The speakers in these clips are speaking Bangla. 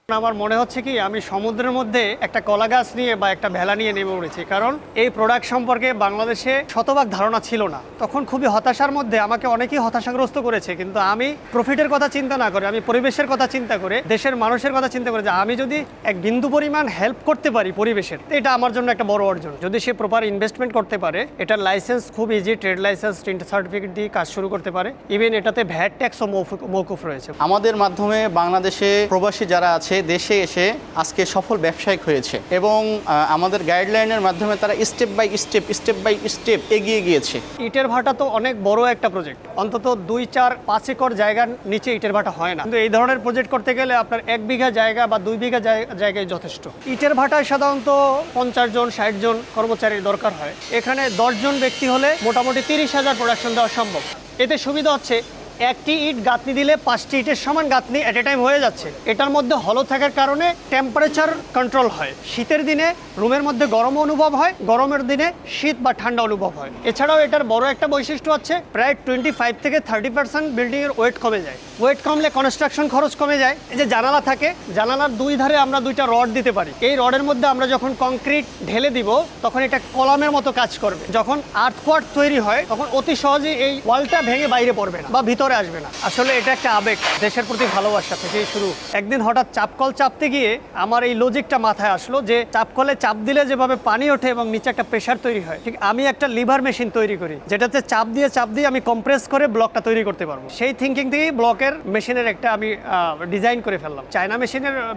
আমার মনে হচ্ছে কি আমি সমুদ্রের মধ্যে একটা কলা গাছ নিয়ে বা একটা ভেলা নিয়ে নেমে পড়েছি, কারণ এই প্রোডাক্ট সম্পর্কে বাংলাদেশে শতভাগ ধারণা ছিল না। তখন খুবই হতাশার মধ্যে আমাকে অনেকেই হতাশাগ্রস্ত করেছে, কিন্তু আমি প্রফিটের কথা চিন্তা না করে, আমি পরিবেশের কথা চিন্তা করে, দেশের মানুষের কথা চিন্তা করে যে আমি যদি এক বিন্দু পরিমাণ হেল্প করতে পারি পরিবেশের, এটা আমার জন্য একটা বড় অর্জন। যদি সে প্রপার ইনভেস্টমেন্ট করতে পারে, এটার লাইসেন্স খুব easy, trade licence, tint certificate দিয়ে কাজ শুরু করতে পারে। ইভেন এটাতে ভ্যাট ট্যাক্সও মৌকুফ রয়েছে। আমাদের মাধ্যমে বাংলাদেশে প্রবাসী যারা আছে দেশে এসে আজকে সফল ব্যবসায়িক হয়েছে এবং আমাদের গাইডলাইনের মাধ্যমে তারা স্টেপ বাই স্টেপ এগিয়ে গিয়েছে। ইটের ভাটা তো অনেক বড় একটা প্রজেক্ট, অন্তত 2-4-5 একর জায়গার নিচে ইটের ভাটা হয় না, কিন্তু এই ধরনের প্রজেক্ট করতে গেলে আপনার 1 বিঘা জায়গা বা 2 বিঘা জায়গায় যথেষ্ট। ইটের ভাটায় সাধারণত 50 জন 60 জন কর্মচারীর দরকার হয়, এখানে 10 জন ব্যক্তি হলে মোটামুটি 30,000 প্রোডাকশন দেওয়া সম্ভব। এতে সুবিধা হচ্ছে একটি ইট গাঁথনি দিলে 5টি ইটের সমান গাঁথনি এট এ টাইম হয়ে যাচ্ছে। এটার মধ্যে হলো থাকার কারণে টেম্পারেচার কন্ট্রোল হয়। শীতের দিনে রুমের মধ্যে গরম অনুভব হয়, গরমের দিনে শীত বা ঠান্ডা অনুভব হয়। এছাড়াও এটার বড় একটা বৈশিষ্ট্য হচ্ছে প্রায় 25 থেকে 30% বিল্ডিংয়ের ওয়েট কমে যায়। ওয়েট কমলে কনস্ট্রাকশন খরচ কমে যায়। এই যে জানালা থাকে, জানালার 2 ধারে আমরা 2টা রড দিতে পারি। এই রডের মধ্যে আমরা যখন কংক্রিট ঢেলে দিব তখন এটা কলামের মতো কাজ করবে। যখন আর্থকোয়ার্ট তৈরি হয় তখন অতি সহজেই এই ওয়ালটা ভেঙে বাইরে পড়বে না বা ভিতরে আসবে না। আসলে এটা একটা আবেগ, দেশের প্রতি ভালোবাসা থেকেই শুরু। একদিন হঠাৎ চাপকল চাপতে গিয়ে আমার এই লজিকটা মাথায় আসলো যে চাপকলে চাপ দিলে যেভাবে পানি ওঠে এবং নিচে একটা প্রেশার তৈরি হয়, ঠিক আমি একটা লিভার মেশিন তৈরি করি যেটাতে চাপ দিয়ে আমি কম্প্রেস করে ব্লকটা তৈরি করতে পারবো। সেই থিঙ্কিং থেকেই ব্লকের মেশিনের একটা আমি ডিজাইন করে ফেললাম। চায়না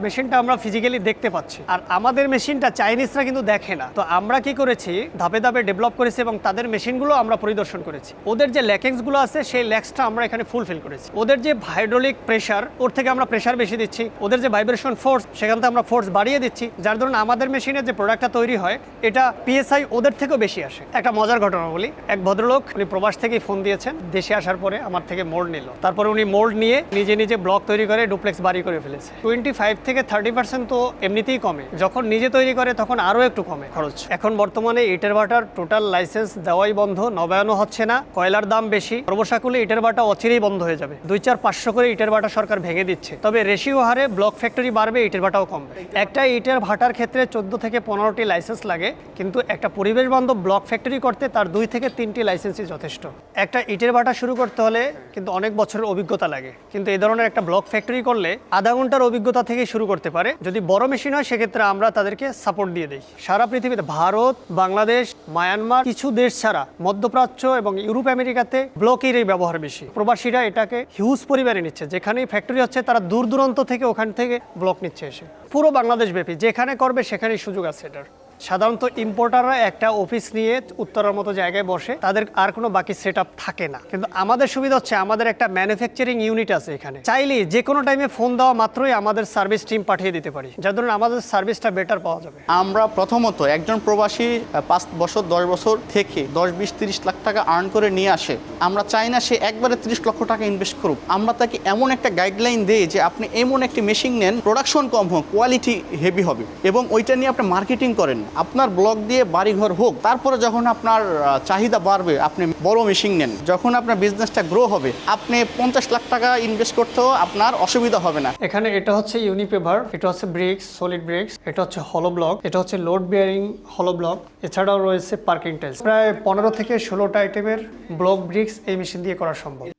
মেশিনটা আমরা ফিজিক্যালি দেখতে পাচ্ছি, আর আমাদের মেশিনটা চাইনিজরা কিন্তু দেখে না। তো আমরা কি করেছি, ধাপে ধাপে ডেভেলপ করেছি এবং তাদের মেশিনগুলো আমরা পরিদর্শন করেছি। ওদের যে ল্যাকিংসগুলো আছে সেই ল্যাক্সটা আমরা এখানে ফুলফিল করেছি। ওদের যে হাইড্রোলিক প্রেসার, ওর থেকে আমরা প্রেসার বেশি দিচ্ছি। ওদের যে ভাইব্রেশন ফোর্স, সেখান থেকে আমরা ফোর্স বাড়িয়ে দিচ্ছি, যার ধরুন আমাদের মেশিনের যে প্রোডাক্টটা তৈরি হয় এটা পিএসআই ওদের থেকেও বেশি আসে। একটা মজার ঘটনা বলি, এক ভদ্রলোক উনি প্রবাস থেকেই ফোন দিয়েছেন, দেশে আসার পরে আমার থেকে মোল্ড নিল। তারপরে উনি মোল্ড নিয়ে নিজে ব্লক তৈরি করে ডুপ্লেক্স বাড়ি করে ফেলেছে। 25 থেকে 30% তো এমনিতেই কমে, যখন নিজে তৈরি করে তখন আরও একটু কমে খরচ। এখন বর্তমানে ইটের ভাটার টোটাল লাইসেন্স দেওয়াই বন্ধ, নবায়নও হচ্ছে না, কয়লার দাম বেশি। সর্বসাকুল্যে ইটের ভাটা অচিরেই বন্ধ হয়ে যাবে। 2-4-500 করে ইটের ভাটা সরকার ভেঙে দিচ্ছে, তবে রেশিও হারে ব্লক ফ্যাক্টরি বাড়বে, ইটের ভাটাও কমবে। একটা ইটের ভাটার ক্ষেত্রে 14 থেকে 15টি লাইসেন্স লাগে, কিন্তু একটা পরিবেশ বান্ধব ব্লক ফ্যাক্টরি করতে তার 2 থেকে 3টি লাইসেন্সই যথেষ্ট। একটা ইটের ভাটা শুরু করতে হলে কিন্তু অনেক বছরের অভিজ্ঞতা লাগে, কিন্তু এই ধরনের একটা ব্লক ফ্যাক্টরি করলে আধা ঘন্টার অভিজ্ঞতা থেকে শুরু করতে পারে। যদি বড় মেশিন হয় সেক্ষেত্রে আমরা তাদেরকে সাপোর্ট দিয়ে দিই। সারা পৃথিবীতে ভারত, বাংলাদেশ, মায়ানমার, কিছু দেশ ছাড়া মধ্যপ্রাচ্য এবং ইউরোপ আমেরিকাতে ব্লকের এই ব্যবহার বেশি। প্রবাসীরা এটাকে হিউজ পরিমাণে নিচ্ছে, যেখানেই ফ্যাক্টরি হচ্ছে তারা দূর দূরান্ত থেকে ওখান থেকে ব্লক নিচ্ছে এসে। পুরো বাংলাদেশ ব্যাপী যেখানে করবে সেখানেই সুযোগ আছে এটার। সাধারণত ইম্পোর্টাররা একটা অফিস নিয়ে উত্তরার মতো জায়গায় বসে, তাদের আর কোনো বাকি সেট আপ থাকে না। কিন্তু আমাদের সুবিধা হচ্ছে আমাদের একটা ম্যানুফ্যাকচারিং ইউনিট আছে এখানে, চাইলেই যে কোনো টাইমে ফোন দেওয়া মাত্রই আমাদের সার্ভিস টিম পাঠিয়ে দিতে পারি, যার জন্য আমাদের সার্ভিসটা বেটার পাওয়া যাবে। আমরা প্রথমত একজন প্রবাসী 5 বছর 10 বছর থেকে 10-20-30 লাখ টাকা আর্ন করে নিয়ে আসে, আমরা চাই না সে একবারে 30 লক্ষ টাকা ইনভেস্ট করুক। আমরা তাকে এমন একটা গাইডলাইন দেই যে আপনি এমন একটি মেশিন নেন, প্রোডাকশন কম হোক, কোয়ালিটি হেভি হবে এবং ওইটা নিয়ে আপনি মার্কেটিং করেন। আপনার ব্লক দিয়ে বাড়িঘর হোক, তারপরে যখন আপনার চাহিদা বাড়বে আপনি বড় মেশিন নেন। যখন আপনার বিজনেসটা গ্রো হবে আপনি 50 লাখ টাকা ইনভেস্ট করতেও আপনার অসুবিধা হবে না। এখানে এটা হচ্ছে ইউনিপেভার, এটা হচ্ছে ব্রিক্স, সলিড ব্রিক্স, এটা হচ্ছে হলো ব্লক, এটা হচ্ছে লোড বিয়ারিং হলো ব্লক, এছাড়াও রয়েছে পার্কিং টাইলস। প্রায় 15 থেকে 16টা আইটেমের ব্লক ব্রিক্স এই মেশিন দিয়ে করা সম্ভব।